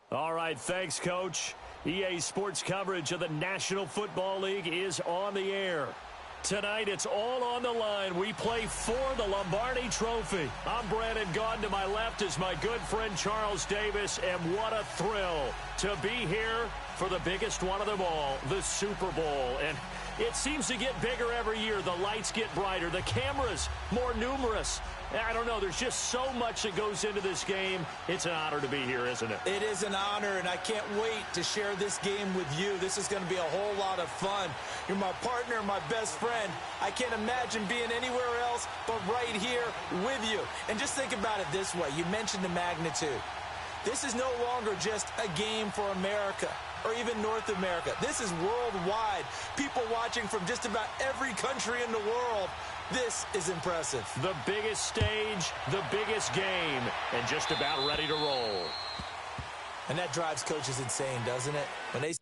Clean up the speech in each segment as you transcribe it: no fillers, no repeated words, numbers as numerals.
All right, thanks, Coach. EA Sports coverage of the National Football League is on the air. Tonight, it's all on the line. We play for the Lombardi Trophy. I'm Brandon Gaudin. To my left is my good friend Charles Davis, and what a thrill to be here for the biggest one of them all, the Super Bowl. And it seems to get bigger every year. The lights get brighter. The cameras more numerous. I don't know. There's just so much that goes into this game. It's an honor to be here, isn't it? It is an honor, and I can't wait to share this game with you. This is going to be a whole lot of fun. You're my partner, my best friend. I can't imagine being anywhere else but right here with you. And just think about it this way. You mentioned the magnitude. This is no longer just a game for America or even North America. This is worldwide. People watching from just about every country in the world. This is impressive. The biggest stage, the biggest game, and just about ready to roll. And that drives coaches insane, doesn't it? When they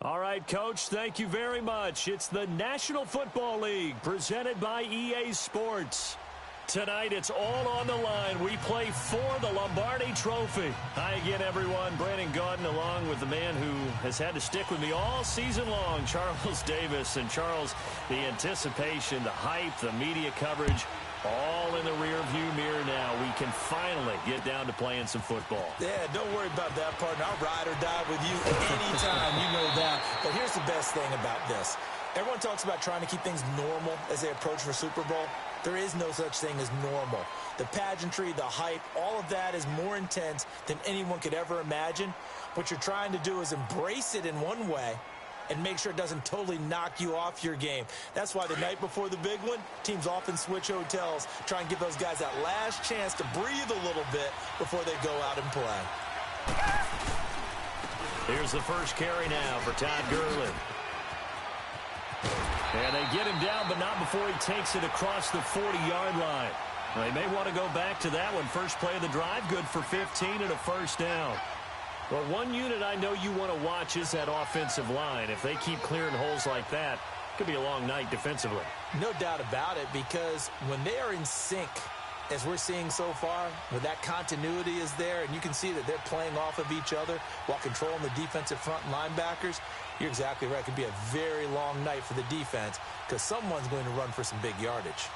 All right, Coach, thank you very much. It's the National Football League presented by EA Sports. Tonight, it's all on the line. We play for the Lombardi Trophy. Hi again, everyone. Brandon Gaudin along with the man who has had to stick with me all season long, Charles Davis. And, Charles, the anticipation, the hype, the media coverage, all in the rearview mirror now. We can finally get down to playing some football. Yeah, don't worry about that, partner. I'll ride or die with you anytime. You know that. But here's the best thing about this. Everyone talks about trying to keep things normal as they approach for Super Bowl. There is no such thing as normal. The pageantry, the hype, all of that is more intense than anyone could ever imagine. What you're trying to do is embrace it in one way and make sure it doesn't totally knock you off your game. That's why the night before the big one, teams often switch hotels, try and give those guys that last chance to breathe a little bit before they go out and play. Here's the first carry now for Todd Gurley. And they get him down, but not before he takes it across the 40-yard line. They may want to go back to that one. First play of the drive, good for 15 and a first down. Well, one unit I know you want to watch is that offensive line. If they keep clearing holes like that, it could be a long night defensively. No doubt about it, because when they are in sync, as we're seeing so far, when that continuity is there, and you can see that they're playing off of each other while controlling the defensive front linebackers, you're exactly right. It could be a very long night for the defense because someone's going to run for some big yardage.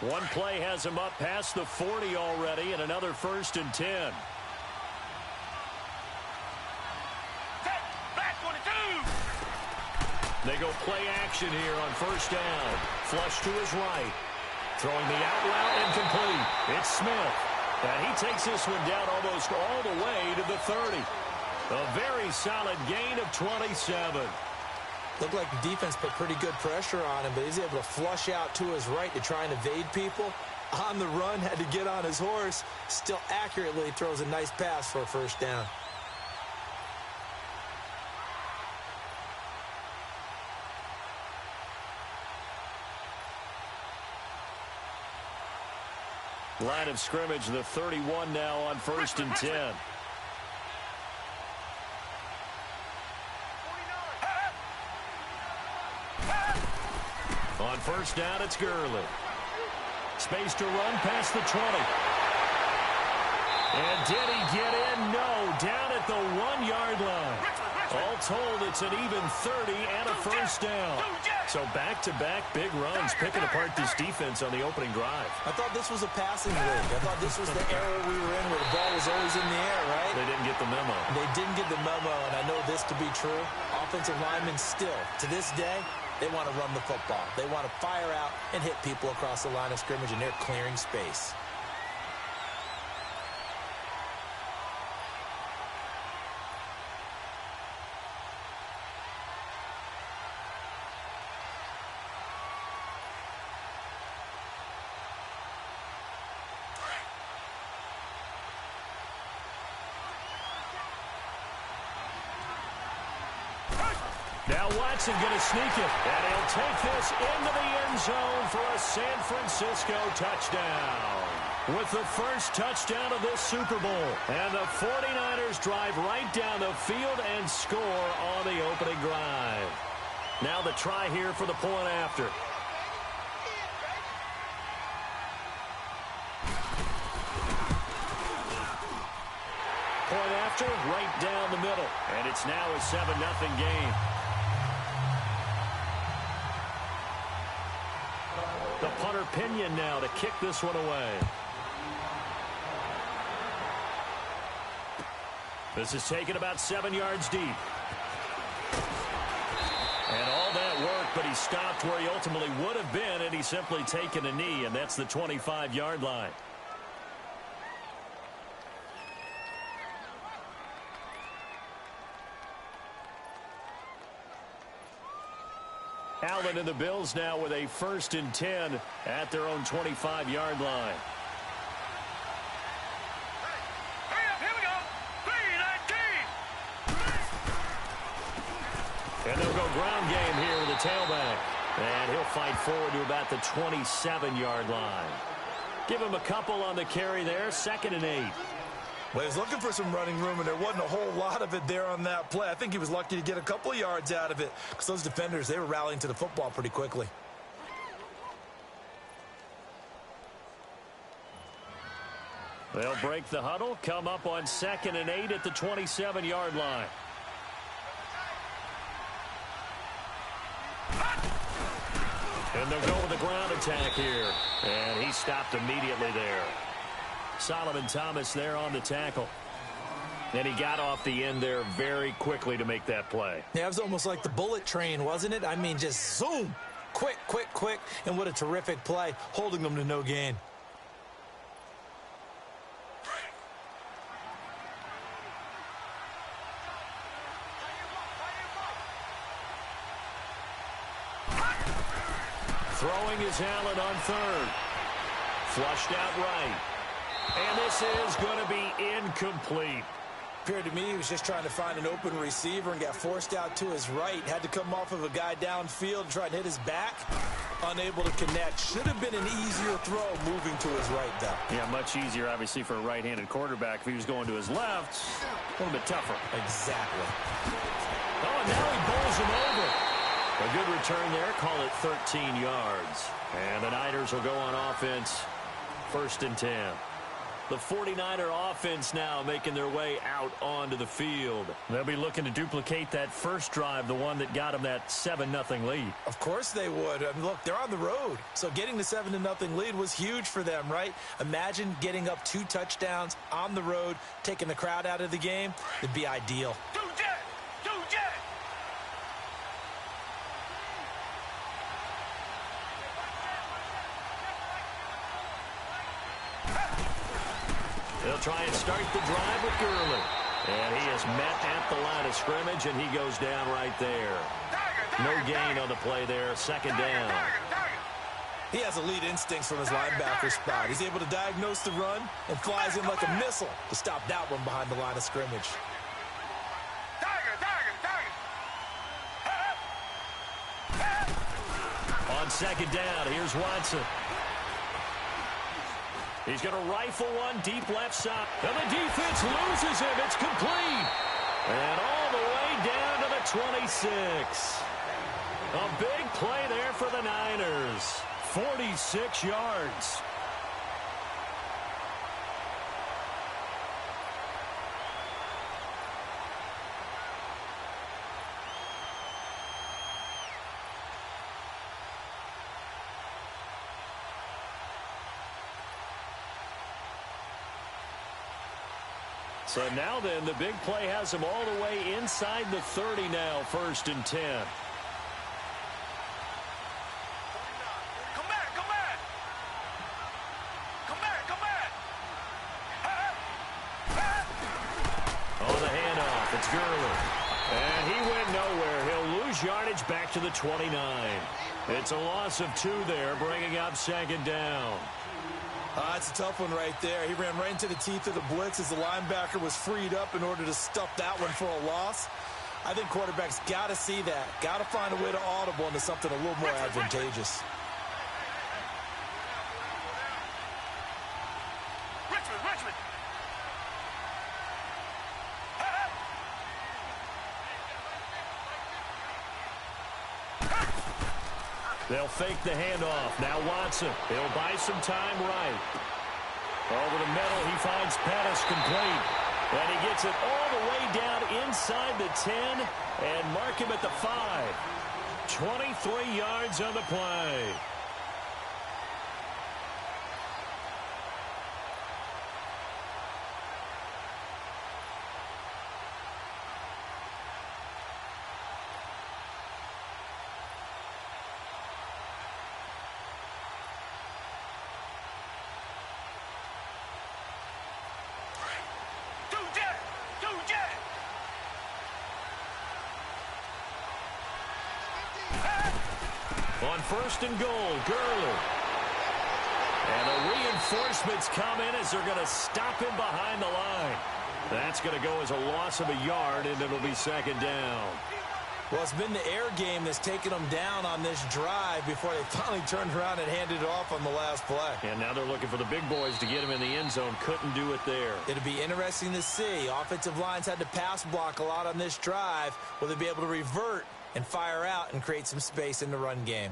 One play has him up past the 40 already, and another 1st and 10. They go play action here on first down. Flush to his right. Throwing the out route incomplete. It's Smith. And he takes this one down almost all the way to the 30. A very solid gain of 27. Looked like the defense put pretty good pressure on him, but he's able to flush out to his right to try and evade people. On the run, had to get on his horse. Still accurately throws a nice pass for a first down. Line of scrimmage, the 31 now on 1st and 10. On first down, it's Gurley. Space to run past the 20. And did he get in? No, down at the 1-yard line. All told, it's an even 30 and a first down. So back-to-back big runs, picking apart this defense on the opening drive. I thought this was a passing league. I thought this was the era we were in where the ball was always in the air, right? They didn't get the memo. They didn't get the memo, and I know this to be true. Offensive linemen still, to this day, they want to run the football. They want to fire out and hit people across the line of scrimmage, and they're clearing space. Now Watson going to sneak it, and he'll take this into the end zone for a San Francisco touchdown. With the first touchdown of this Super Bowl, and the 49ers drive right down the field and score on the opening drive. Now the try here for the point after. Point after, right down the middle, and it's now a 7-0 game. The punter Pinion now to kick this one away. This is taken about 7 yards deep. And all that work, but he stopped where he ultimately would have been, and he's simply taken a knee, and that's the 25-yard line. Allen and the Bills now with a 1st and 10 at their own 25-yard line. Here we go. 3-19. And they'll go ground game here with the tailback. And he'll fight forward to about the 27-yard line. Give him a couple on the carry there, 2nd and 8. Well, he was looking for some running room, and there wasn't a whole lot of it there on that play. I think he was lucky to get a couple of yards out of it because those defenders, they were rallying to the football pretty quickly. They'll break the huddle, come up on 2nd and 8 at the 27-yard line. And they'll go with the ground attack here. And he stopped immediately there. Solomon Thomas there on the tackle. And he got off the end there very quickly to make that play. Yeah, it was almost like the bullet train, wasn't it? I mean, just zoom. Quick, quick, quick. And what a terrific play, holding them to no gain. Throwing is Allen on 3rd. Flushed out right. And this is going to be incomplete. Appeared to me he was just trying to find an open receiver and got forced out to his right. Had to come off of a guy downfield and try to hit his back. Unable to connect. Should have been an easier throw moving to his right, though. Yeah, much easier, obviously, for a right-handed quarterback. If he was going to his left, a little bit tougher. Exactly. Oh, and now he bowls him over. A good return there. Call it 13 yards. And the Niners will go on offense. 1st and 10. The 49er offense now making their way out onto the field. They'll be looking to duplicate that first drive, the one that got them that 7-0 lead. Of course they would. I mean, look, they're on the road. So getting the 7-0 lead was huge for them, right? Imagine getting up 2 touchdowns on the road, taking the crowd out of the game. It'd be ideal. They'll try and start the drive with Gurley. And he is met at the line of scrimmage, and he goes down right there. No gain on the play there. 2nd down. He has elite instincts from his linebacker spot. He's able to diagnose the run and flies in like a missile to stop that one behind the line of scrimmage. On 2nd down, here's Watson. He's going to rifle one deep left side. And the defense loses him. It's complete. And all the way down to the 26. A big play there for the Niners. 46 yards. So now then, the big play has him all the way inside the 30 now, 1st and 10. Come back, come back. Come back, come back. Oh, the handoff. It's Gurley. And he went nowhere. He'll lose yardage back to the 29. It's a loss of 2 there, bringing up 2nd down. That's a tough one right there. He ran right into the teeth of the blitz as the linebacker was freed up in order to stuff that one for a loss. I think quarterbacks got to see that. Got to find a way to audible into something a little more advantageous. Richmond. They'll fake the handoff. Now Watson. He'll buy some time right. Over the middle, he finds Pettis complete. And he gets it all the way down inside the 10 and mark him at the 5. 23 yards on the play. On 1st and goal, Gurley. And the reinforcements come in as they're going to stop him behind the line. That's going to go as a loss of a yard, and it'll be 2nd down. Well, it's been the air game that's taken them down on this drive before they finally turned around and handed it off on the last play. And now they're looking for the big boys to get him in the end zone. Couldn't do it there. It'll be interesting to see. Offensive lines had to pass block a lot on this drive. Will they be able to revert and fire out and create some space in the run game?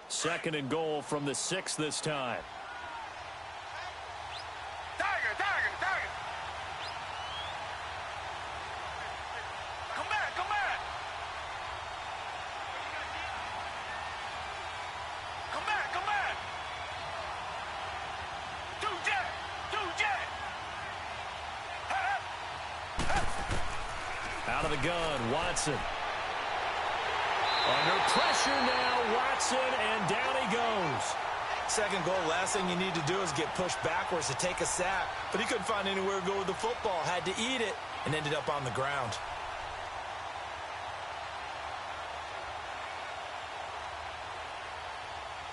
2nd and goal from the 6 this time. Tiger, Tiger, Tiger. Come back, come back. Come back, come back. Two jet, two jet. Out of the gun, Watson. Under pressure now, Watson, and down he goes. 2nd goal, last thing you need to do is get pushed backwards to take a sack. But he couldn't find anywhere to go with the football. Had to eat it and ended up on the ground.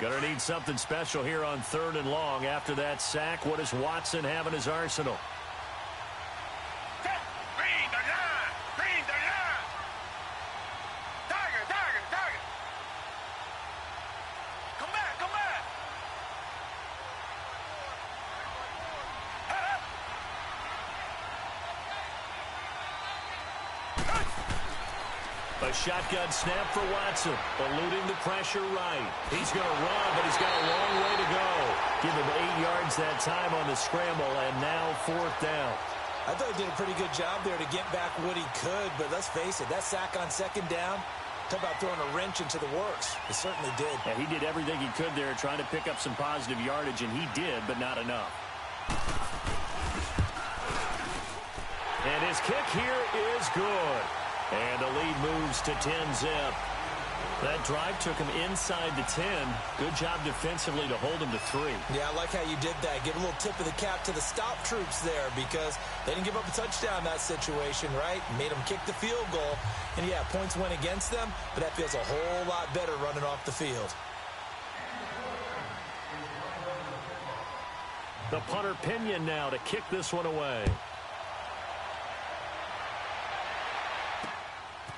Gonna need something special here on 3rd and long. After that sack, what does Watson have in his arsenal? Green the line, green the line. Tiger, Tiger, Tiger. Come back, come back. A shotgun snap for Watson, eluding the pressure right. He's going to run, but he's got a long way to go. Give him 8 yards that time on the scramble, and now 4th down. I thought he did a pretty good job there to get back what he could, but let's face it, that sack on 2nd down, talk about throwing a wrench into the works. It certainly did. Yeah, he did everything he could there, trying to pick up some positive yardage, and he did, but not enough. And his kick here is good. And the lead moves to 10-zip. That drive took him inside the 10. Good job defensively to hold him to 3. Yeah, I like how you did that. Give a little tip of the cap to the stop troops there because they didn't give up a touchdown in that situation, right? Made them kick the field goal. And, yeah, points went against them, but that feels a whole lot better running off the field. The punter Pinion now to kick this one away.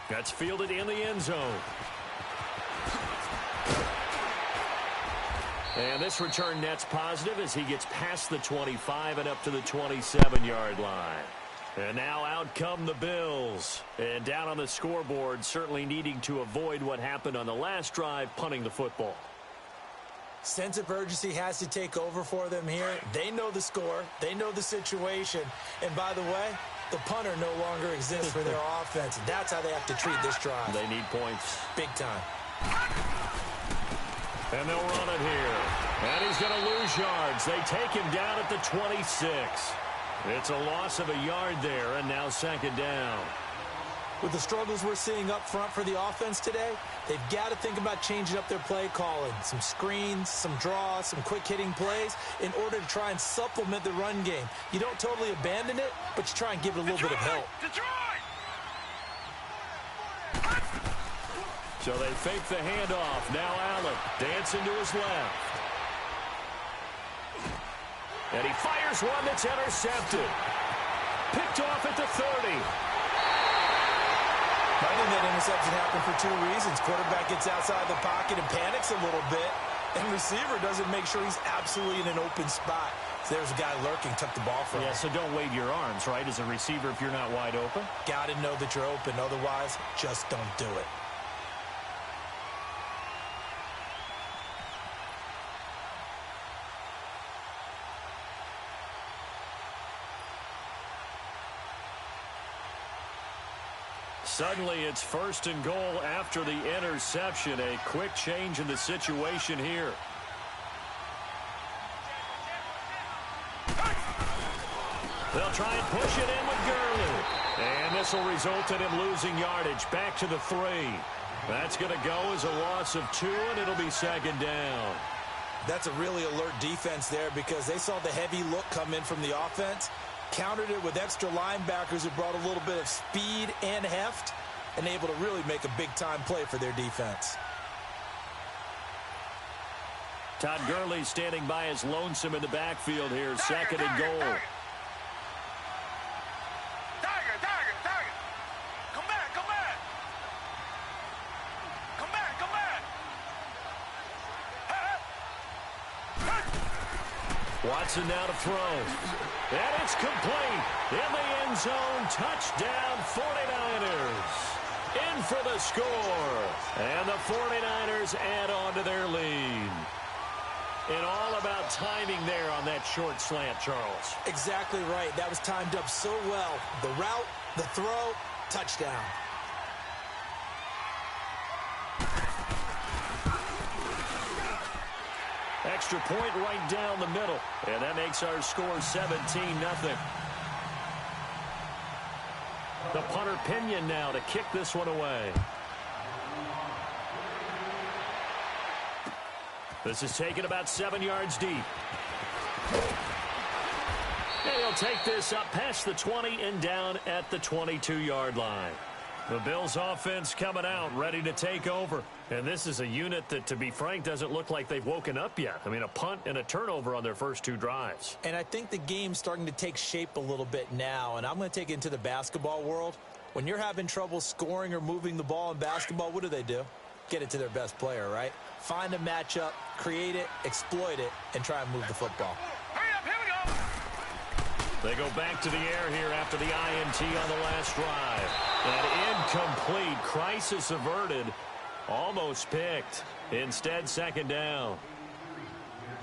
That's fielded in the end zone. And this return net's positive as he gets past the 25 and up to the 27-yard line. And now out come the Bills. And down on the scoreboard, certainly needing to avoid what happened on the last drive, punting the football. Sense of urgency has to take over for them here. They know the score. They know the situation. And by the way, the punter no longer exists for their offense. That's how they have to treat this drive. They need points. Big time. And they'll run it here. And he's going to lose yards. They take him down at the 26. It's a loss of a yard there, and now 2nd down. With the struggles we're seeing up front for the offense today, they've got to think about changing up their play calling. Some screens, some draws, some quick-hitting plays in order to try and supplement the run game. You don't totally abandon it, but you try and give it a little bit of help. Detroit! So they fake the handoff. Now Allen dancing to his left. And he fires one that's intercepted. Picked off at the 30. I think that interception happened for 2 reasons. Quarterback gets outside the pocket and panics a little bit, and receiver doesn't make sure he's absolutely in an open spot. So there's a guy lurking, took the ball from him. Yeah, so don't wave your arms, right, as a receiver if you're not wide open. Got to know that you're open. Otherwise, just don't do it. Suddenly, it's 1st and goal after the interception. A quick change in the situation here. They'll try and push it in with Gurley. And this will result in him losing yardage back to the 3. That's going to go as a loss of 2, and it'll be 2nd down. That's a really alert defense there because they saw the heavy look come in from the offense, countered it with extra linebackers who brought a little bit of speed and heft, and able to really make a big-time play for their defense. Todd Gurley standing by as lonesome in the backfield here. 2nd and goal. Tiger, Tiger, Tiger. Watson now to throw. And it's complete. In the end zone. Touchdown 49ers. In for the score. And the 49ers add on to their lead. And all about timing there on that short slant, Charles. Exactly right. That was timed up so well. The route, the throw, touchdown. Extra point right down the middle. And that makes our score 17-0. The punter Pinion now to kick this one away. This is taken about 7 yards deep. And he'll take this up past the 20 and down at the 22-yard line. The Bills offense coming out, ready to take over. And this is a unit that, to be frank, doesn't look like they've woken up yet. I mean, a punt and a turnover on their first 2 drives. And I think the game's starting to take shape a little bit now. And I'm going to take it into the basketball world. When you're having trouble scoring or moving the ball in basketball, what do? Get it to their best player, right? Find a matchup, create it, exploit it, and try and move the football. Hurry up, here we go. They go back to the air here after the INT on the last drive. And incomplete. Crisis averted. Almost picked. Instead, second down.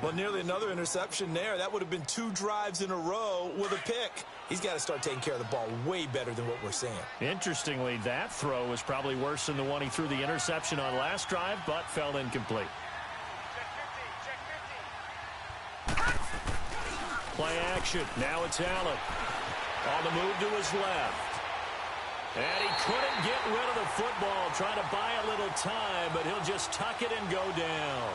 Well, nearly another interception there. That would have been 2 drives in a row with a pick. He's got to start taking care of the ball way better than what we're seeing. Interestingly, that throw was probably worse than the one he threw the interception on last drive, but fell incomplete. Play action. Now it's Allen. On the move to his left. And he couldn't get rid of the football, trying to buy a little time, but he'll just tuck it and go down.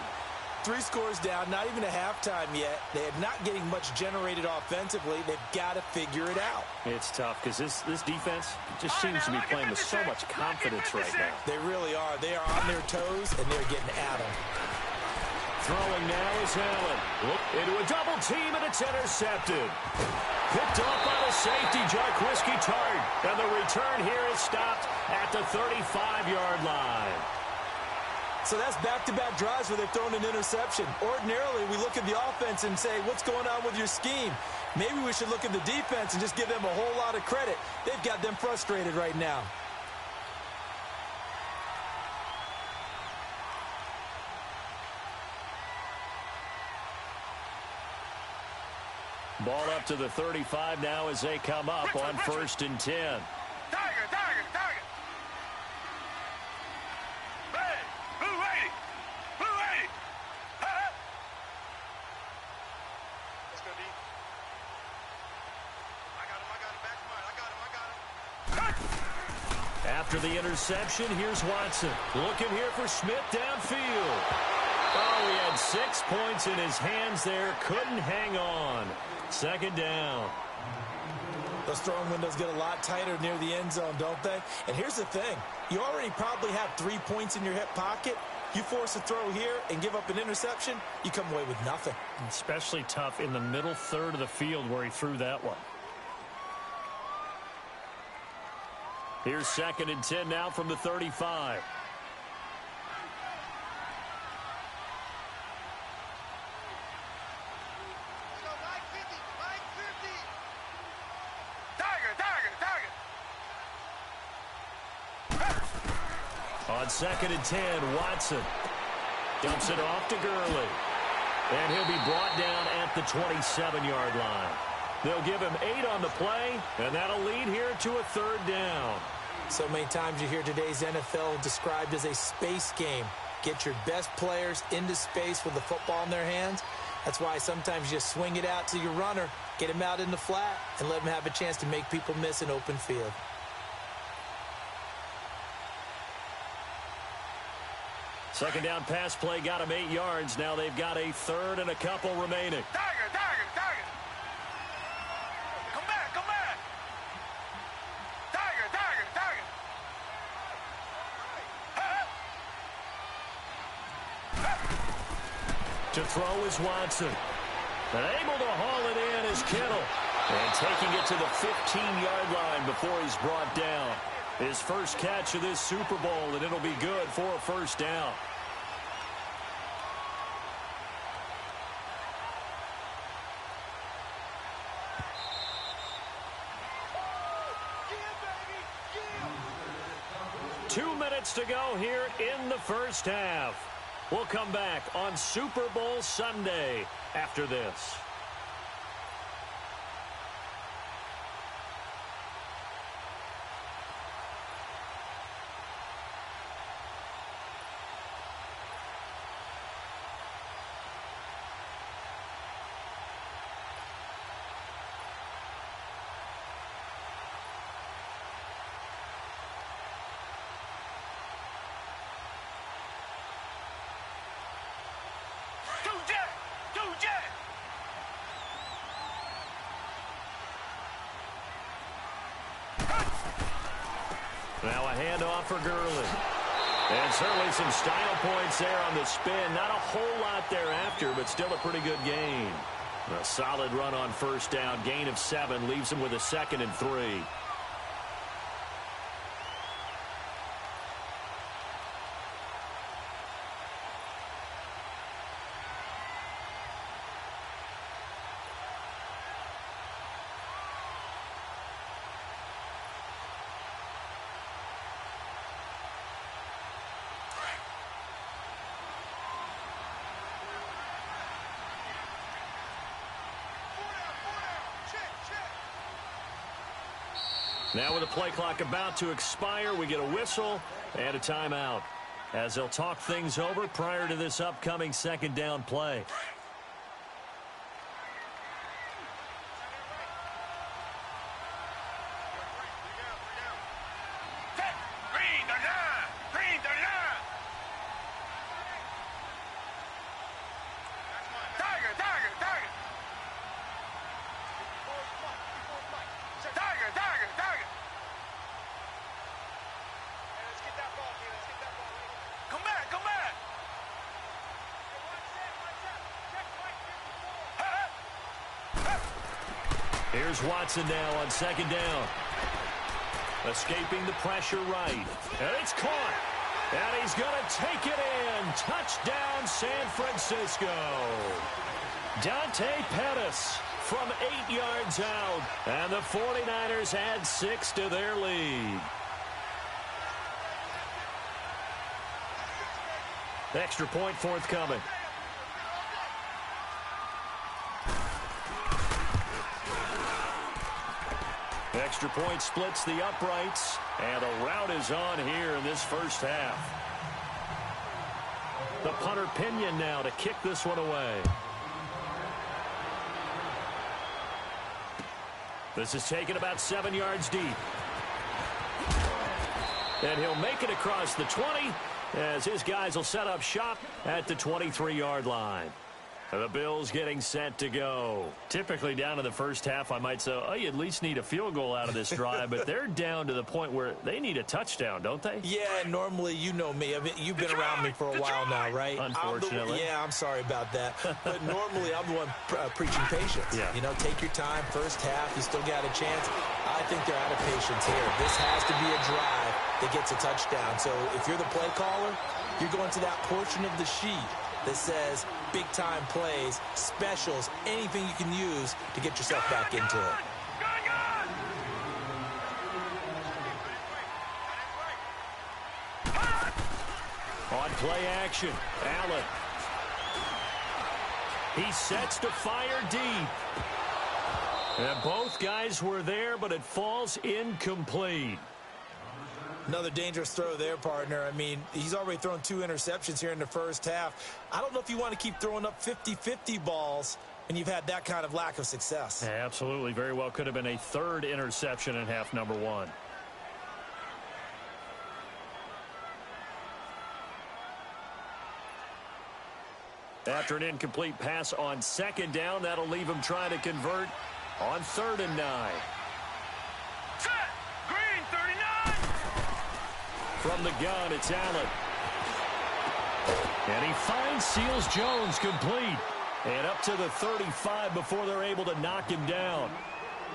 3 scores down, not even a halftime yet. They are not getting much generated offensively. They've got to figure it out. It's tough because this defense just seems to be playing with so much confidence right now. They really are. They are on their toes, and they're getting at them. Throwing now is Allen. Into a double team, and it's intercepted. Picked off by the safety, Jarkwiski Tart. And the return here is stopped at the 35-yard line. So that's back-to-back drives where they've thrown an interception. Ordinarily, we look at the offense and say, what's going on with your scheme? Maybe we should look at the defense and just give them a whole lot of credit. They've got them frustrated right now. Ball up to the 35 now as they come up on 1st and 10. Tiger. Hey, who ready? Let's go, D. I got him. After the interception, here's Watson. Looking here for Smith downfield. Oh, he had 6 points in his hands there. Couldn't hang on. Second down. Those throwing windows get a lot tighter near the end zone, don't they? And here's the thing. You already probably have 3 points in your hip pocket. You force a throw here and give up an interception, you come away with nothing. Especially tough in the middle third of the field where he threw that one. Here's 2nd and 10 now from the 35. On 2nd and 10, Watson dumps it off to Gurley. And he'll be brought down at the 27-yard line. They'll give him 8 on the play, and that'll lead here to a 3rd down. So many times you hear today's NFL described as a space game. Get your best players into space with the football in their hands. That's why sometimes you swing it out to your runner, get him out in the flat, and let him have a chance to make people miss an open field. Second down pass play got him 8 yards. Now they've got a 3rd and a couple remaining. Tiger. Come back. Tiger. To throw is Watson. And able to haul it in is Kittle. And taking it to the 15-yard line before he's brought down. His first catch of this Super Bowl, and it'll be good for a 1st down. 2 minutes to go here in the first half. We'll come back on Super Bowl Sunday after this. Now a handoff for Gurley. And certainly some style points there on the spin. Not a whole lot thereafter, but still a pretty good gain. A solid run on first down. Gain of 7 leaves him with a 2nd and 3. Now with the play clock about to expire, we get a whistle and a timeout as they'll talk things over prior to this upcoming 2nd down play. Here's Watson now on 2nd down. Escaping the pressure right. And it's caught. And he's going to take it in. Touchdown, San Francisco. Dante Pettis from 8 yards out. And the 49ers add 6 to their lead. Extra point forthcoming. Extra point splits the uprights, and the route is on here in this first half. The punter Pinion now to kick this one away. This is taken about 7 yards deep. And he'll make it across the 20 as his guys will set up shop at the 23-yard line. The Bills getting set to go. Typically down in the first half, I might say, oh, you at least need a field goal out of this drive, but they're down to the point where they need a touchdown, don't they? Yeah, normally, you know me. I mean, you've been around me for a while now, right? Unfortunately. I'm sorry about that. But normally, I'm the one preaching patience. Yeah. You know, take your time. First half, you still got a chance. I think they're out of patience here. This has to be a drive that gets a touchdown. So if you're the play caller, you're going to that portion of the sheet that says big-time plays, specials, anything you can use to get yourself back into it. On play action, Allen. He sets to fire deep. And both guys were there, but it falls incomplete. Another dangerous throw there, partner. I mean, he's already thrown 2 interceptions here in the first half. I don't know if you want to keep throwing up 50-50 balls and you've had that kind of lack of success. Yeah, absolutely. Very well could have been a 3rd interception in half number 1. After an incomplete pass on 2nd down, that'll leave him trying to convert on 3rd and 9. From the gun, it's Allen. And he finds Seals Jones complete. And up to the 35 before they're able to knock him down.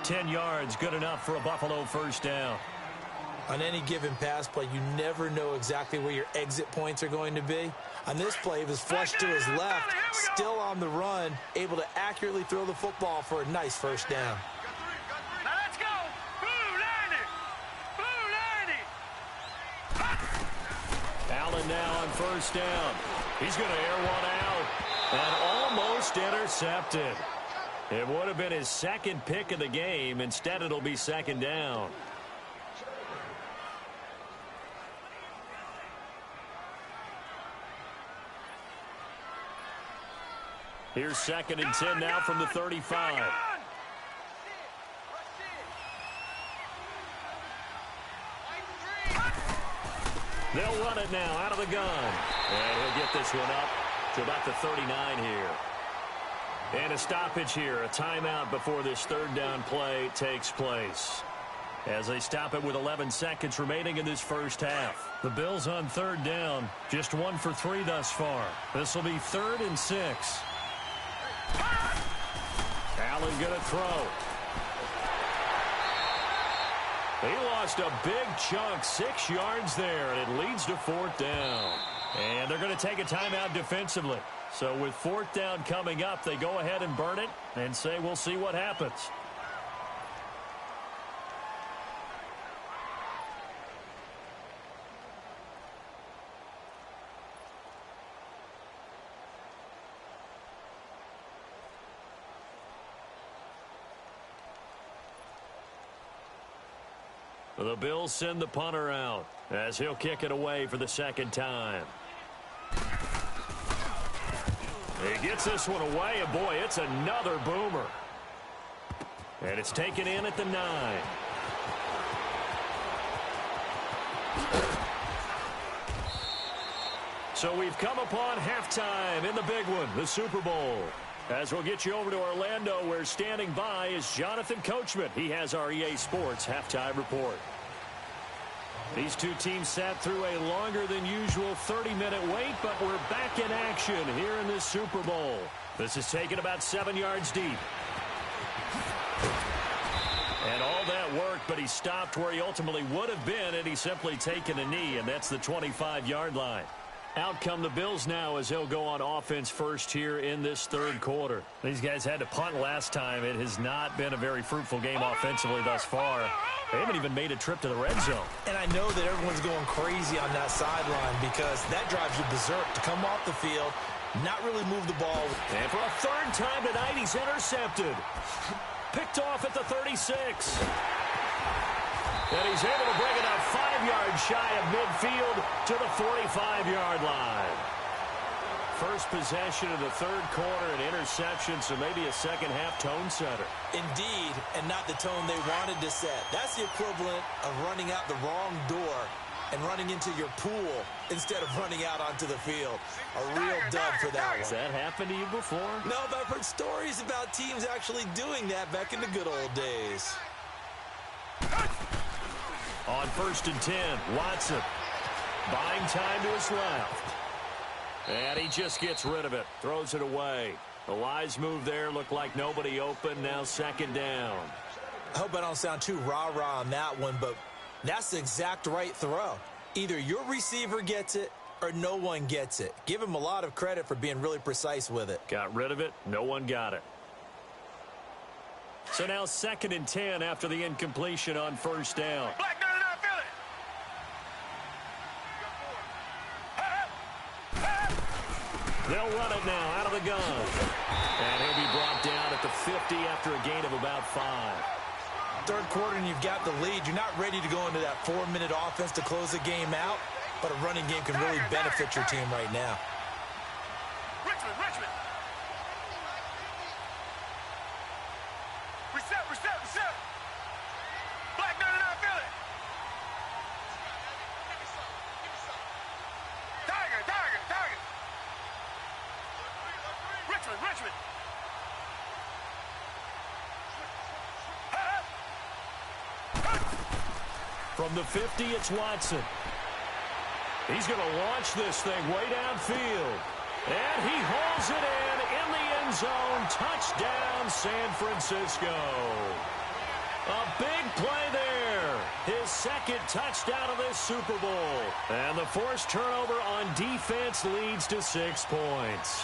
10 yards, good enough for a Buffalo first down. On any given pass play, you never know exactly where your exit points are going to be. On this play, he was flushed to his left, still on the run, able to accurately throw the football for a nice first down. Now let's go. Blue 90. Blue 90. now on first down. He's going to air one out and almost intercepted. It would have been his second pick of the game. Instead, it'll be second down. Here's 2nd and 10 now from the 35. They'll run it now out of the gun. And he'll get this one up to about the 39 here. And a stoppage here, a timeout before this third down play takes place. As they stop it with 11 seconds remaining in this first half. The Bills on third down, just 1 for 3 thus far. This will be 3rd and 6. Allen going to throw. He lost a big chunk, 6 yards there, and it leads to 4th down. And they're going to take a timeout defensively. So with 4th down coming up, they go ahead and burn it and say we'll see what happens. The Bills send the punter out as he'll kick it away for the second time. He gets this one away, and boy, it's another boomer. And it's taken in at the 9. So we've come upon halftime in the big one, the Super Bowl. As we'll get you over to Orlando, where standing by is Jonathan Coachman. He has our EA Sports halftime report. These two teams sat through a longer than usual 30-minute wait, but we're back in action here in this Super Bowl. This is taken about 7 yards deep. And all that worked, but he stopped where he ultimately would have been, and he's simply taken a knee, and that's the 25-yard line. Out come the Bills now as they'll go on offense first here in this third quarter. These guys had to punt last time. It has not been a very fruitful game offensively thus far. They haven't even made a trip to the red zone. And I know that everyone's going crazy on that sideline because that drives you berserk to come off the field, not really move the ball. And for a third time tonight, he's intercepted. Picked off at the 36. And he's able to bring it up 5 yards shy of midfield to the 45-yard line. First possession of the third quarter, an interception, so maybe a second-half tone setter. Indeed, and not the tone they wanted to set. That's the equivalent of running out the wrong door and running into your pool instead of running out onto the field. A real dub for that one. Has that happened to you before? No, but I've heard stories about teams actually doing that back in the good old days. On 1st and 10, Watson buying time to his left. And he just gets rid of it, throws it away. The wise move there, looked like nobody open, now second down. I hope I don't sound too rah-rah on that one, but that's the exact right throw. Either your receiver gets it or no one gets it. Give him a lot of credit for being really precise with it. Got rid of it, no one got it. So now 2nd and 10 after the incompletion on first down. They'll run it now out of the gun. And he'll be brought down at the 50 after a gain of about 5. Third quarter and you've got the lead. You're not ready to go into that 4-minute offense to close the game out, but a running game can really benefit your team right now. Richmond. Reset. Black 99 Philly. Tiger. Richmond. From the 50, it's Watson. He's going to launch this thing way downfield. And he hauls it in the end zone. Touchdown, San Francisco. A big play there. His second touchdown of this Super Bowl. And the forced turnover on defense leads to 6 points.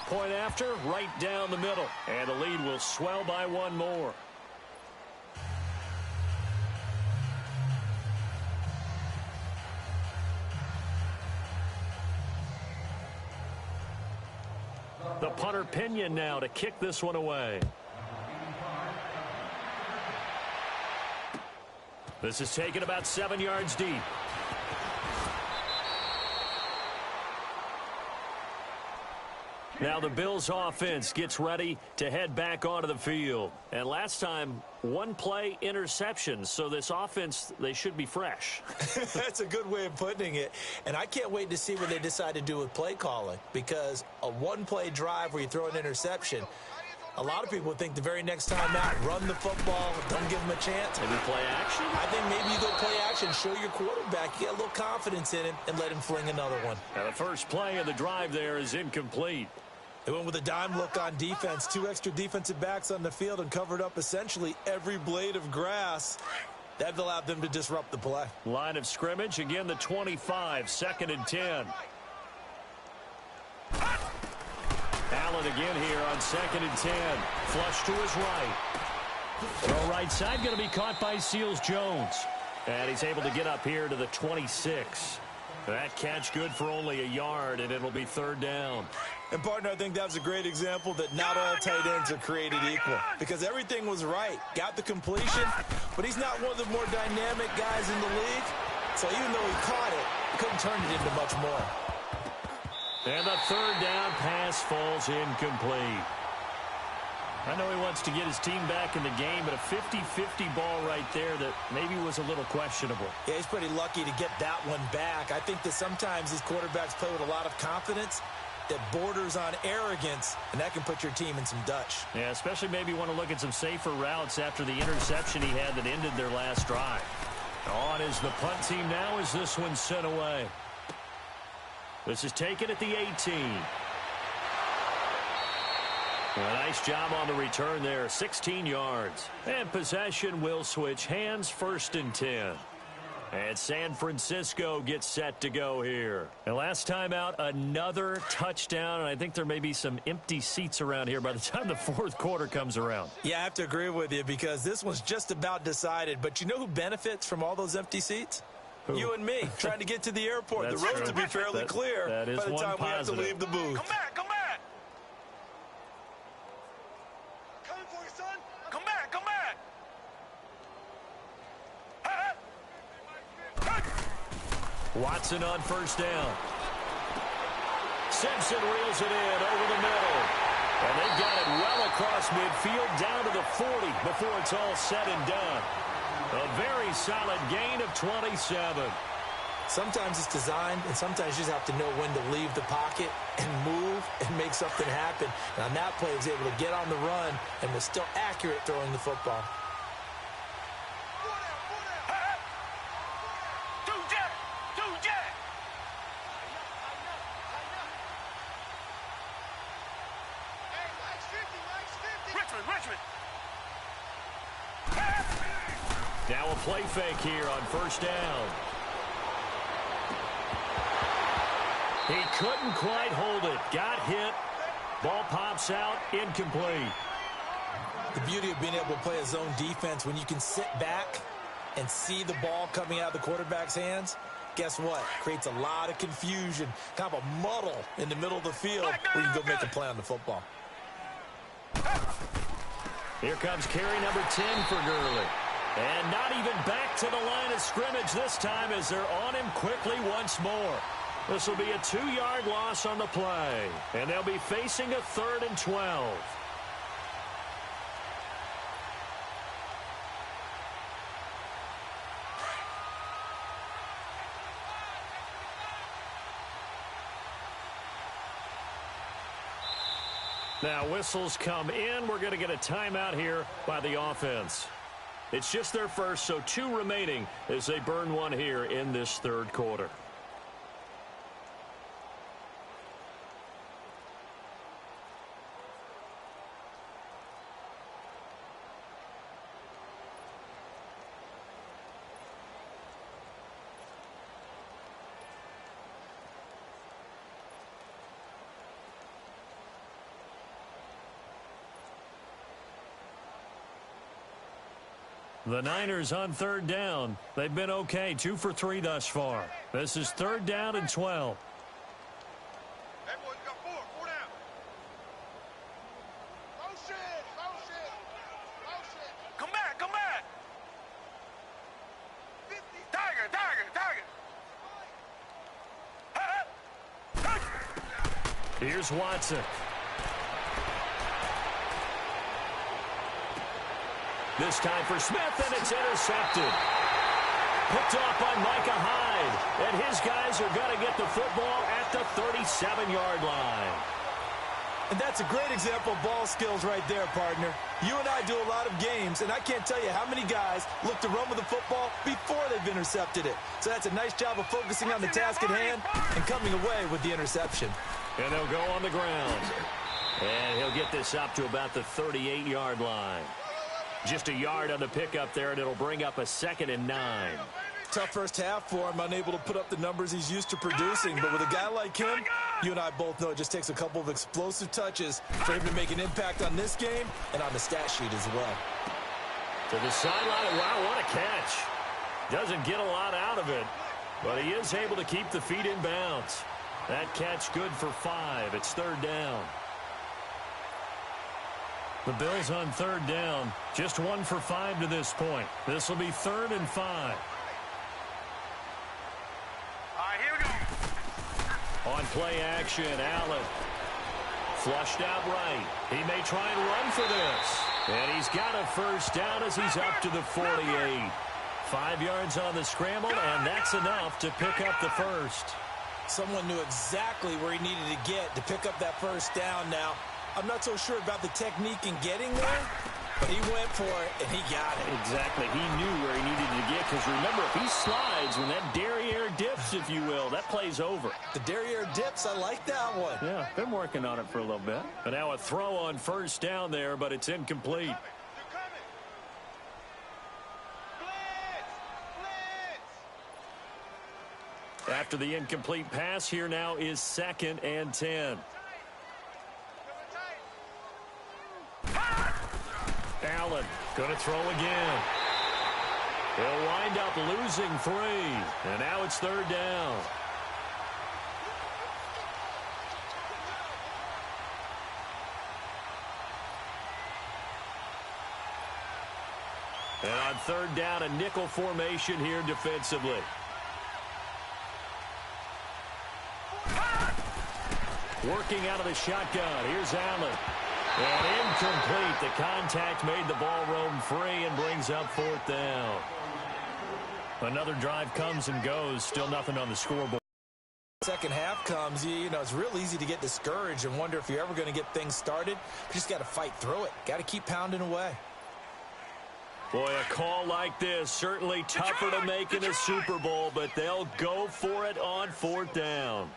Point after, right down the middle. And the lead will swell by 1 more. The punter Pinion now to kick this one away. This is taken about 7 yards deep. Now the Bills offense gets ready to head back onto the field. And last time, one play interception. So this offense, they should be fresh. That's a good way of putting it. And I can't wait to see what they decide to do with play calling. Because a one-play drive where you throw an interception, a lot of people think the very next time out, run the football, don't give them a chance. Maybe play action? I think maybe you go play action, show your quarterback, you get a little confidence in him, and let him fling another one. Now the first play of the drive there is incomplete. They went with a dime look on defense, 2 extra defensive backs on the field and covered up essentially every blade of grass. That allowed them to disrupt the play. Line of scrimmage, again the 25, 2nd and 10. Allen again here on 2nd and 10. Flush to his right. Throw right side, going to be caught by Seals-Jones. And he's able to get up here to the 26. That catch good for only a yard, and it'll be 3rd down. And, partner, I think that was a great example that not all tight ends are created equal. Because everything was right. Got the completion, but he's not one of the more dynamic guys in the league. So even though he caught it, he couldn't turn it into much more. And the 3rd down pass falls incomplete. I know he wants to get his team back in the game, but a 50-50 ball right there that maybe was a little questionable. Yeah, he's pretty lucky to get that one back. I think that sometimes these quarterbacks play with a lot of confidence that borders on arrogance, and that can put your team in some Dutch. Yeah, especially maybe want to look at some safer routes after the interception he had that ended their last drive. On is the punt team now as this one's sent away. This is taken at the 18. A nice job on the return there, 16 yards. And possession will switch hands, 1st and 10. And San Francisco gets set to go here. And last time out, another touchdown, and I think there may be some empty seats around here by the time the 4th quarter comes around. Yeah, I have to agree with you because this one's just about decided. But you know who benefits from all those empty seats? Who? You and me, trying to get to the airport. The roads will be fairly clear by the time we have to leave the booth. Come back, come back. Coming for you, son. Come back, come back. Watson on 1st down. Simpson reels it in over the middle. And they've got it well across midfield down to the 40 before it's all said and done. A very solid gain of 27. Sometimes it's designed, and sometimes you just have to know when to leave the pocket and move and make something happen. And on that play, he was able to get on the run and was still accurate throwing the football. Now a play fake here on 1st down. He couldn't quite hold it. Got hit. Ball pops out. Incomplete. The beauty of being able to play a zone defense when you can sit back and see the ball coming out of the quarterback's hands, guess what? Creates a lot of confusion, kind of a muddle in the middle of the field where you can go make a play on the football. Here comes carry number 10 for Gurley. And not even back to the line of scrimmage this time as they're on him quickly once more. This will be a 2-yard loss on the play. And they'll be facing a 3rd and 12. Now whistles come in. We're going to get a timeout here by the offense. It's just their first, so 2 remaining as they burn one here in this 3rd quarter. The Niners on 3rd down. They've been okay, 2 for 3 thus far. This is 3rd down and 12. Hey, boys, got 4 down. Here's Watson. This time for Smith, and it's intercepted. Picked off by Micah Hyde, and his guys are going to get the football at the 37-yard line. And that's a great example of ball skills right there, partner. You and I do a lot of games, and I can't tell you how many guys look to run with the football before they've intercepted it. So that's a nice job of focusing on the task at hand and coming away with the interception. And they'll go on the ground. And he'll get this up to about the 38-yard line. Just a yard on the pickup there, and it'll bring up a 2nd and 9. Tough first half for him, unable to put up the numbers he's used to producing. But with a guy like him, you and I both know it just takes a couple of explosive touches for him to make an impact on this game and on the stat sheet as well. To the sideline, wow, what a catch. Doesn't get a lot out of it, but he is able to keep the feet in bounds. That catch good for 5. It's 3rd down. The Bills on 3rd down. Just 1 for 5 to this point. This will be 3rd and 5. Here we go. On play action, Allen. Flushed out right. He may try and run for this. And he's got a first down as he's up to the 48. 5 yards on the scramble, and that's enough to pick up the first. Someone knew exactly where he needed to get to pick up that first down now. I'm not so sure about the technique in getting there, but he went for it, and he got it. Exactly. He knew where he needed to get, because remember, if he slides, when that derriere dips, if you will, that play's over. The derriere dips, I like that one. Yeah, been working on it for a little bit. And now a throw on first down there, but it's incomplete. After the incomplete pass, here now is 2nd and 10. Allen going to throw again. He'll wind up losing 3. And now it's 3rd down. And on 3rd down, a nickel formation here defensively. Working out of the shotgun. Here's Allen. And incomplete. The contact made the ball roam free and brings up 4th down. Another drive comes and goes. Still nothing on the scoreboard. Second half comes, you know, it's real easy to get discouraged and wonder if you're ever going to get things started. You just got to fight through it. Got to keep pounding away. Boy, a call like this, certainly tougher to make in a Super Bowl, but they'll go for it on 4th down.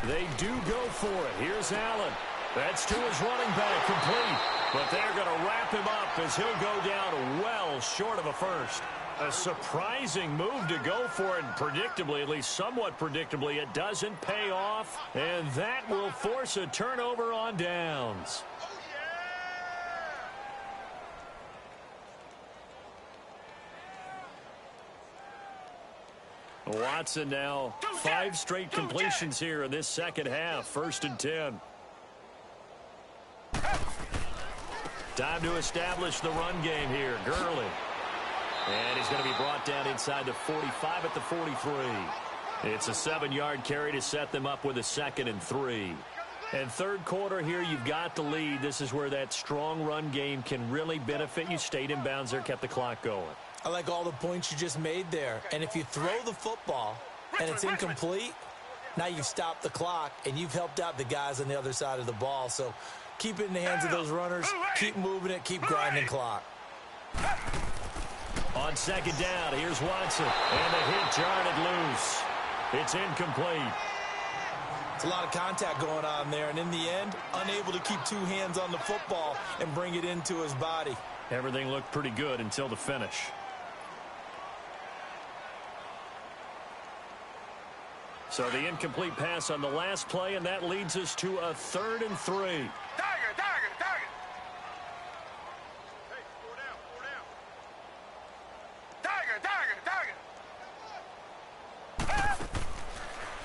They do go for it. Here's Allen. That's to his running back, complete. But they're going to wrap him up as he'll go down well short of a first. A surprising move to go for it, and predictably, at least somewhat predictably, it doesn't pay off. And that will force a turnover on downs. Watson now 5 straight completions here in this second half. 1st and 10. Time to establish the run game here. Gurley. And he's going to be brought down inside the 45 at the 43. It's a 7-yard carry to set them up with a 2nd and 3. And 3rd quarter here, you've got the lead. This is where that strong run game can really benefit you. Stayed in bounds there, kept the clock going. I like all the points you just made there. And if you throw the football and it's incomplete, now you've stopped the clock and you've helped out the guys on the other side of the ball. So keep it in the hands of those runners. Keep moving it. Keep grinding clock. On 2nd down, here's Watson. And the hit jarred it loose. It's incomplete. It's a lot of contact going on there. And in the end, unable to keep 2 hands on the football and bring it into his body. Everything looked pretty good until the finish. So the incomplete pass on the last play, and that leads us to a 3rd and 3. Target. Hey, 4 down. Target.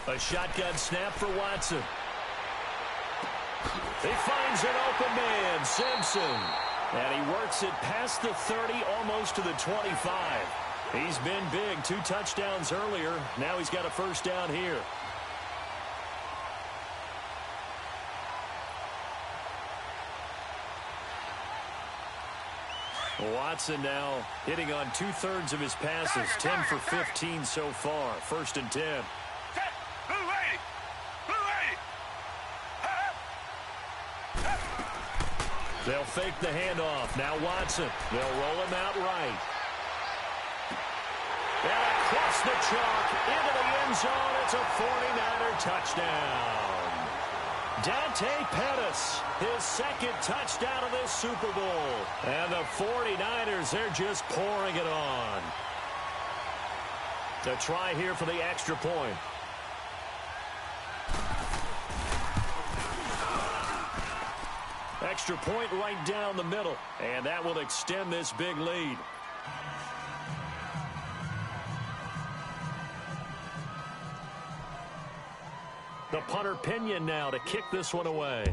A shotgun snap for Watson. He finds an open man, Simpson. And he works it past the 30, almost to the 25. He's been big. 2 touchdowns earlier. Now he's got a first down here. Watson now hitting on 2/3 of his passes, 10 for 15 so far. 1st and 10. They'll fake the handoff. Now Watson. They'll roll him out right. And across the chalk into the end zone. It's a 49er touchdown. Dante Pettis, his 2nd touchdown of this Super Bowl. And the 49ers, they're just pouring it on. The try here for the extra point. Extra point right down the middle. And that will extend this big lead. The punter Pinion now to kick this one away.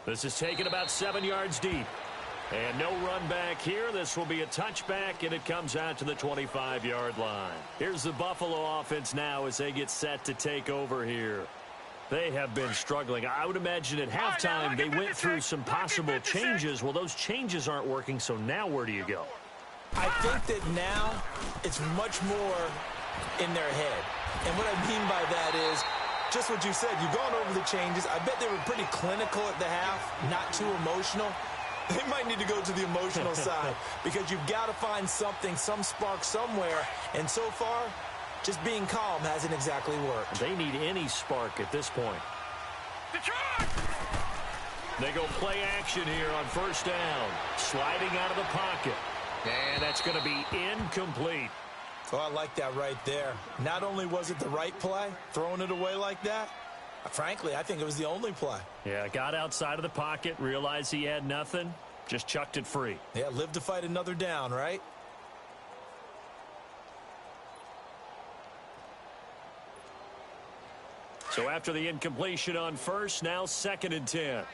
This is taken about 7 yards deep. And no run back here. This will be a touchback, and it comes out to the 25-yard line. Here's the Buffalo offense now as they get set to take over here. They have been struggling. I would imagine at halftime they went through some possible changes. Well, those changes aren't working, so now where do you go? I think that now it's much more in their head. And what I mean by that is just what you said. You've gone over the changes. I bet they were pretty clinical at the half, not too emotional. They might need to go to the emotional side because you've got to find something, some spark somewhere. And so far, just being calm hasn't exactly worked. They need any spark at this point. They go play action here on 1st down. Sliding out of the pocket. And that's going to be incomplete. Oh, I like that right there. Not only was it the right play, throwing it away like that, frankly, I think it was the only play. Yeah, got outside of the pocket, realized he had nothing, just chucked it free. Yeah, live to fight another down, right? So after the incompletion on 1st, now 2nd and 10.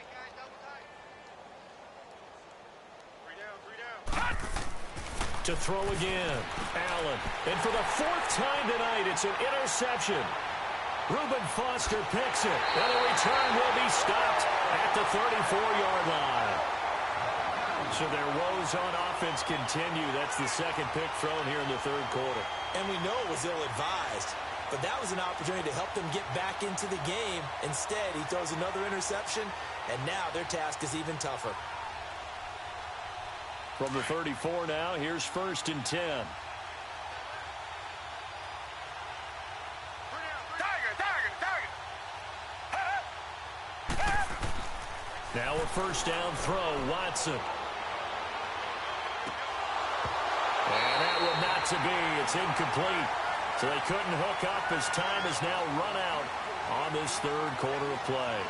To throw again. Allen. And for the 4th time tonight, it's an interception. Reuben Foster picks it. And the return will be stopped at the 34-yard line. So their woes on offense continue. That's the 2nd pick thrown here in the 3rd quarter. And we know it was ill-advised. But that was an opportunity to help them get back into the game. Instead, he throws another interception, and now their task is even tougher. From the 34 now, here's 1st and 10. Now a 1st down throw, Watson. And that will not to be. It's incomplete. So they couldn't hook up as time has now run out on this 3rd quarter of play.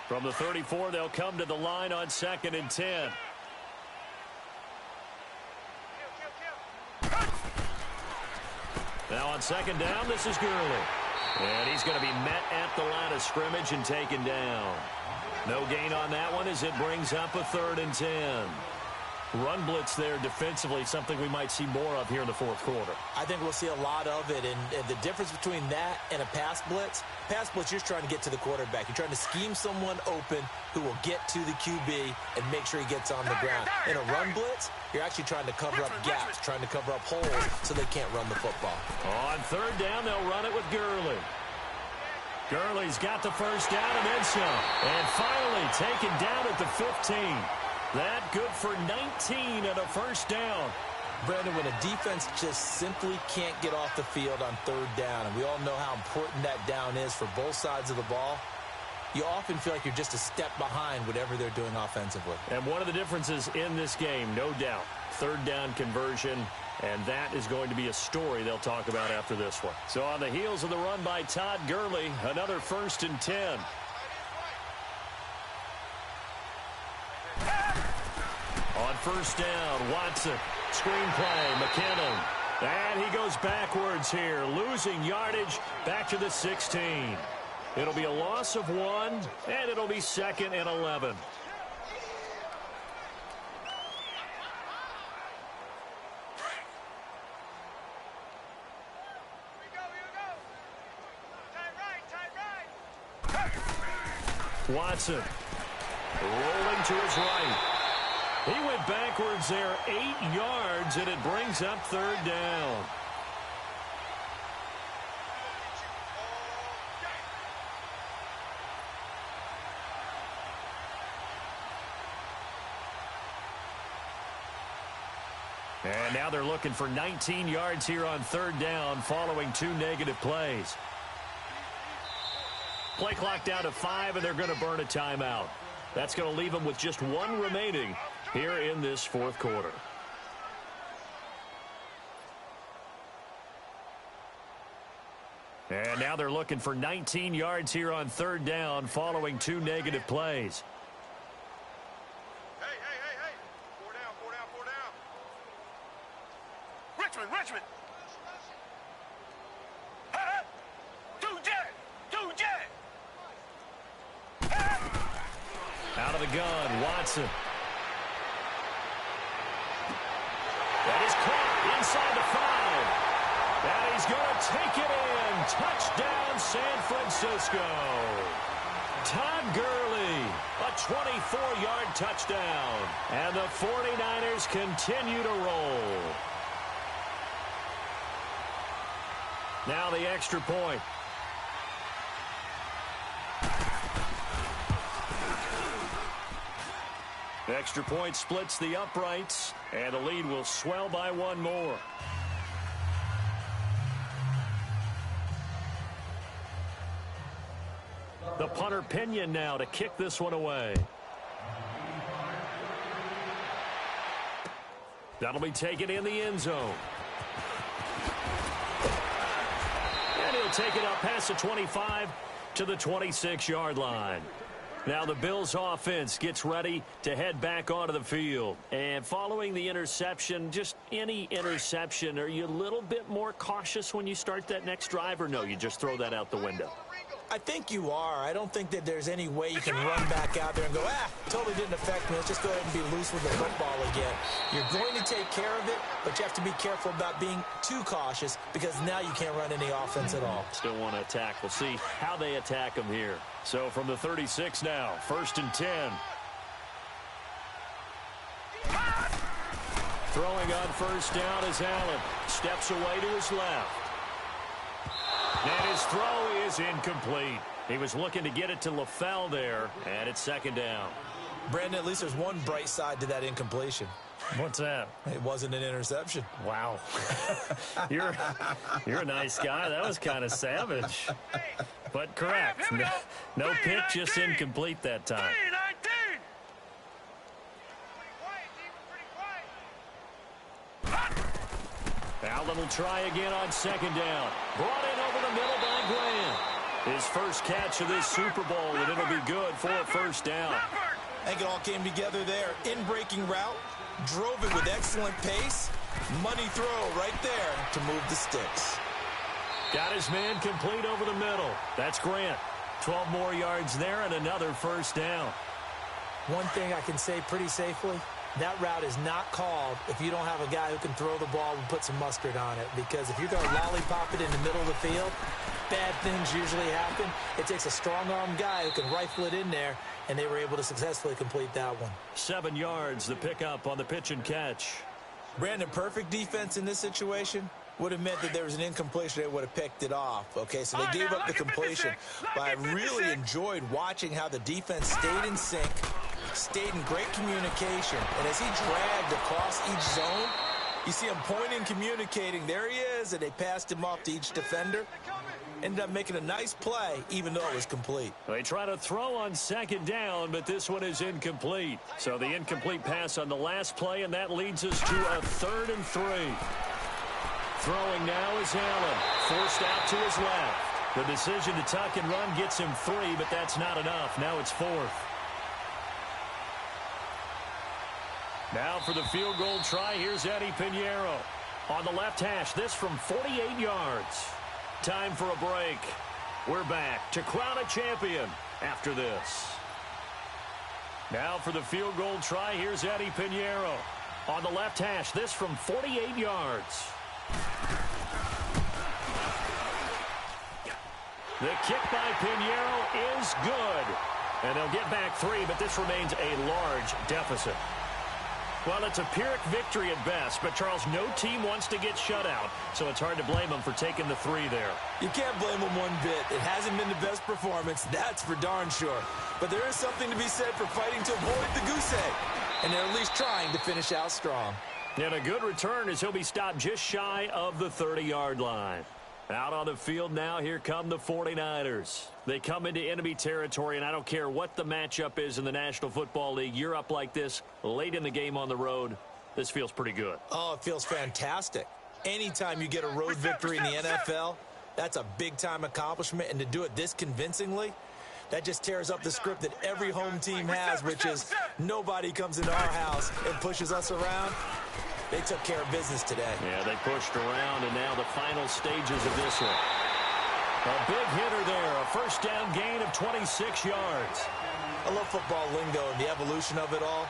From the 34, they'll come to the line on 2nd and 10. Now on 2nd down, this is Gurley. And he's going to be met at the line of scrimmage and taken down. No gain on that one as it brings up a 3rd and 10. Run blitz there defensively, something we might see more of here in the 4th quarter. I think we'll see a lot of it, and the difference between that and a pass blitz, you're just trying to get to the quarterback. You're trying to scheme someone open who will get to the QB and make sure he gets on the ground. In a run blitz, you're actually trying to cover up gaps, trying to cover up holes so they can't run the football. On 3rd down, they'll run it with Gurley. Gurley's got the 1st down and then some. And finally taken down at the 15. That good for 19 and a 1st down. Brandon, when a defense just simply can't get off the field on 3rd down, and we all know how important that down is for both sides of the ball, you often feel like you're just a step behind whatever they're doing offensively. And one of the differences in this game, no doubt, 3rd down conversion, and that is going to be a story they'll talk about after this one. So on the heels of the run by Todd Gurley, another 1st and 10. On 1st down, Watson, screenplay, McKinnon. And he goes backwards here, losing yardage back to the 16. It'll be a loss of 1, and it'll be 2nd and 11. Watson rolling to his right. He went backwards there 8 yards, and it brings up third down. And now they're looking for 19 yards here on third down following 2 negative plays. Play clock down to 5, and they're going to burn a timeout. That's going to leave them with just 1 remaining here in this fourth quarter. And now they're looking for 19 yards here on third down following 2 negative plays. Hey. 4 down. Richmond. Two jet. Out of the gun, Watson. That is caught inside the 5. And he's going to take it in. Touchdown, San Francisco. Todd Gurley, a 24-yard touchdown. And the 49ers continue to roll. Now the extra point. Extra point splits the uprights, and the lead will swell by 1 more. The punter Pinion now to kick this one away. That'll be taken in the end zone. And he'll take it up past the 25 to the 26-yard line. Now the Bills offense gets ready to head back onto the field. And following the interception, just any interception, are you a little bit more cautious when you start that next drive, or no, you just throw that out the window? I think you are. I don't think that there's any way you can run back out there and go, totally didn't affect me. Let's just go ahead and be loose with the football again. You're going to take care of it, but you have to be careful about being too cautious because now you can't run any offense at all. Still want to attack. We'll see how they attack them here. So from the 36 now, 1st and 10. Throwing on first down is Allen. Steps away to his left. And his throw is incomplete. He was looking to get it to LaFell there, and it's 2nd down. Brandon, at least there's one bright side to that incompletion. What's that? It wasn't an interception. Wow. You're a nice guy. That was kind of savage. But correct. No pick, just incomplete that time. Allen will try again on 2nd down. Brought in over the middle by Grant. His first catch of this Super Bowl, and it'll be good for a 1st down. I think it all came together there. In-breaking route, drove it with excellent pace. Money throw right there to move the sticks. Got his man complete over the middle. That's Grant. 12 more yards there and another 1st down. One thing I can say pretty safely, that route is not called if you don't have a guy who can throw the ball and put some mustard on it. Because if you're going to lollipop it in the middle of the field, bad things usually happen. It takes a strong-armed guy who can rifle it in there, and they were able to successfully complete that one. 7 yards, the pickup on the pitch and catch. Brandon, perfect defense in this situation would have meant that there was an incompletion. They would have picked it off. Okay, so they gave up the completion. But I really enjoyed watching how the defense stayed in sync, stayed in great communication. And as he dragged across each zone, you see him pointing, communicating. There he is, and they passed him off to each defender. Ended up making a nice play, even though it was complete. They try to throw on 2nd down, but this one is incomplete. So the incomplete pass on the last play, and that leads us to a 3rd and 3. Throwing now is Allen. Forced out to his left. The decision to tuck and run gets him 3, but that's not enough. Now it's 4th. Now for the field goal try, here's Eddie Pinheiro. On the left hash, this from 48 yards. Time for a break. We're back to crown a champion after this. Now for the field goal try, here's Eddie Pinheiro. On the left hash, this from 48 yards. The kick by Pinheiro is good. And they'll get back 3, but this remains a large deficit. Well, it's a Pyrrhic victory at best, but, Charles, no team wants to get shut out, so it's hard to blame them for taking the 3 there. You can't blame them one bit. It hasn't been the best performance, that's for darn sure. But there is something to be said for fighting to avoid the goose egg, and they're at least trying to finish out strong. And a good return as he'll be stopped just shy of the 30-yard line. Out on the field now, here come the 49ers. They come into enemy territory, and I don't care what the matchup is in the National Football League. You're up like this late in the game on the road. This feels pretty good. Oh, it feels fantastic. Anytime you get a road victory in the NFL, that's a big-time accomplishment, and to do it this convincingly, that just tears up the script that every home team has, which is nobody comes into our house and pushes us around. They took care of business today. Yeah, they pushed around, and now the final stages of this one. A big hitter there, a first down gain of 26 yards. I love football lingo and the evolution of it all.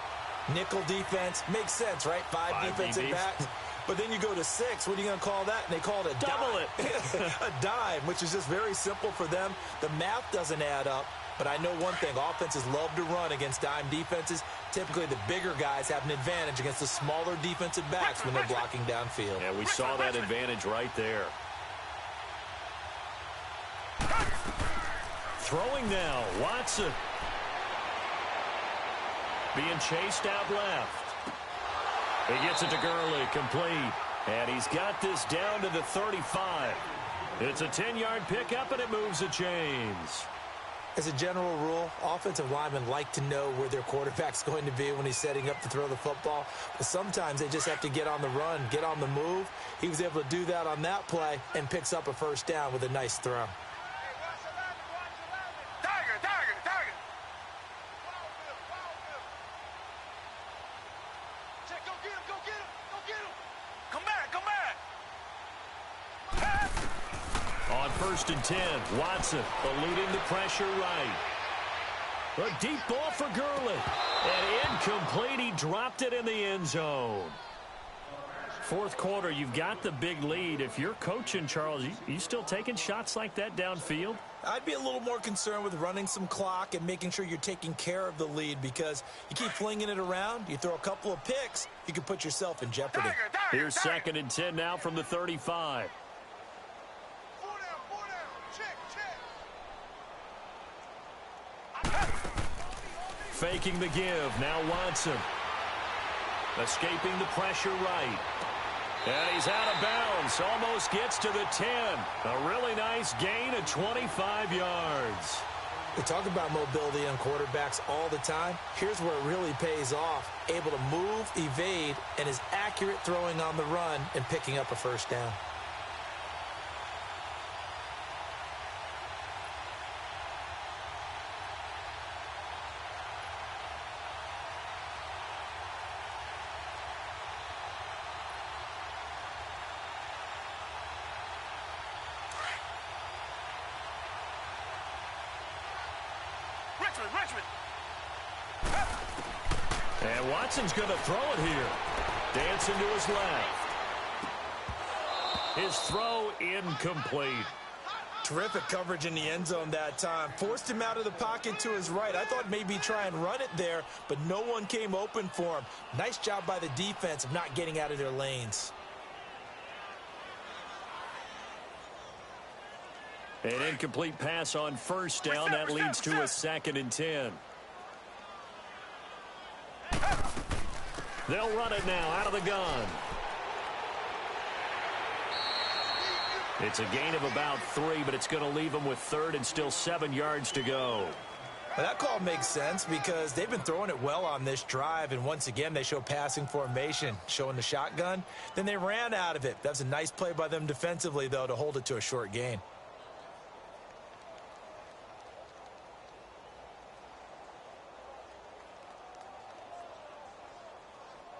Nickel defense makes sense, right? Five defensive backs. But then you go to 6. What are you going to call that? And they call it a double dime. A dime, which is just very simple for them. The math doesn't add up. But I know one thing, offenses love to run against dime defenses. Typically, the bigger guys have an advantage against the smaller defensive backs when they're blocking downfield. Yeah, we saw that advantage right there. Throwing now, Watson. Being chased out left. He gets it to Gurley, complete. And he's got this down to the 35. It's a 10-yard pickup, and it moves the chains. As a general rule, offensive linemen like to know where their quarterback's going to be when he's setting up to throw the football. But sometimes they just have to get on the run, get on the move. He was able to do that on that play and picks up a first down with a nice throw. On 1st and 10, Watson eluding the pressure right. A deep ball for Gurley. And incomplete. He dropped it in the end zone. Fourth quarter, you've got the big lead. If you're coaching, Charles, you still taking shots like that downfield? I'd be a little more concerned with running some clock and making sure you're taking care of the lead, because you keep flinging it around, you throw a couple of picks, you can put yourself in jeopardy. Here's 2nd and 10 now from the 35. Faking the give. Now Watson. Escaping the pressure right. And he's out of bounds. Almost gets to the 10. A really nice gain of 25 yards. We talk about mobility on quarterbacks all the time. Here's where it really pays off. Able to move, evade, and is accurate throwing on the run and picking up a first down. And Watson's going to throw it here. Dancing to his left. His throw incomplete. Terrific coverage in the end zone that time. Forced him out of the pocket to his right. I thought maybe try and run it there, but no one came open for him. Nice job by the defense of not getting out of their lanes. An incomplete pass on first down. That leads to a 2nd and 10. They'll run it now out of the gun. It's a gain of about 3, but it's going to leave them with 3rd and still 7 yards to go. Well, that call makes sense because they've been throwing it well on this drive, and once again they show passing formation, showing the shotgun. Then they ran out of it. That's a nice play by them defensively, though, to hold it to a short gain.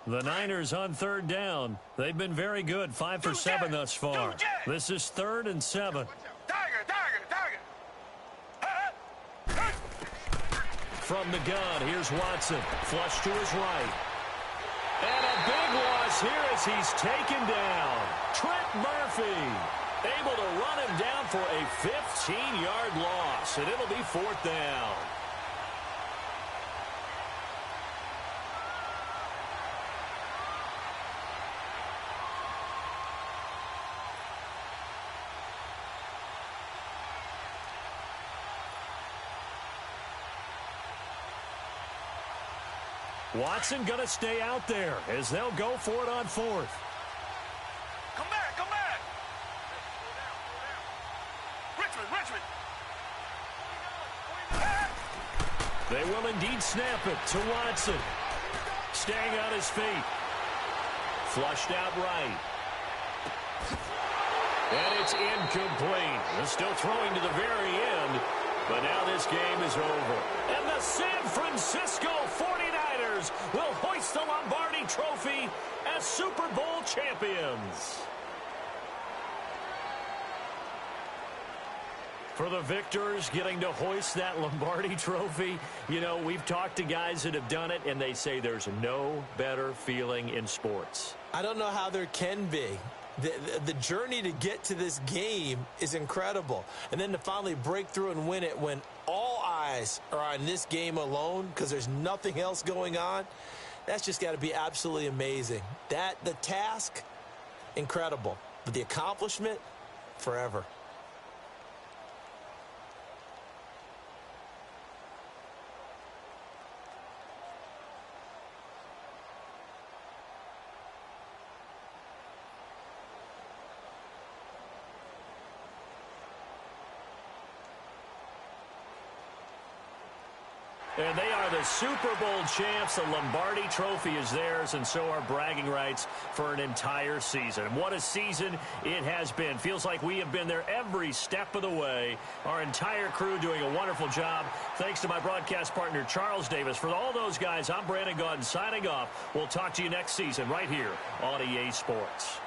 The Niners on 3rd down. They've been very good, 5 for 7 thus far. This is 3rd and 7. From the gun, here's Watson. Flush to his right. And a big loss here as he's taken down. Trent Murphy able to run him down for a 15-yard loss, and it'll be 4th down. Watson going to stay out there as they'll go for it on fourth. Come back, come back. Richmond. They will indeed snap it to Watson. Staying on his feet. Flushed out right. And it's incomplete. They're still throwing to the very end, but now this game is over. And the San Francisco 49ers will hoist the Lombardi Trophy as Super Bowl champions. For the victors getting to hoist that Lombardi Trophy, you know, we've talked to guys that have done it, and they say there's no better feeling in sports. I don't know how there can be. The journey to get to this game is incredible. And then to finally break through and win it when all eyes are on this game alone because there's nothing else going on, that's just got to be absolutely amazing. The task, incredible. But the accomplishment, forever. And they are the Super Bowl champs. The Lombardi Trophy is theirs, and so are bragging rights for an entire season. And what a season it has been. Feels like we have been there every step of the way. Our entire crew doing a wonderful job. Thanks to my broadcast partner, Charles Davis. For all those guys, I'm Brandon Gaudin signing off. We'll talk to you next season right here on EA Sports.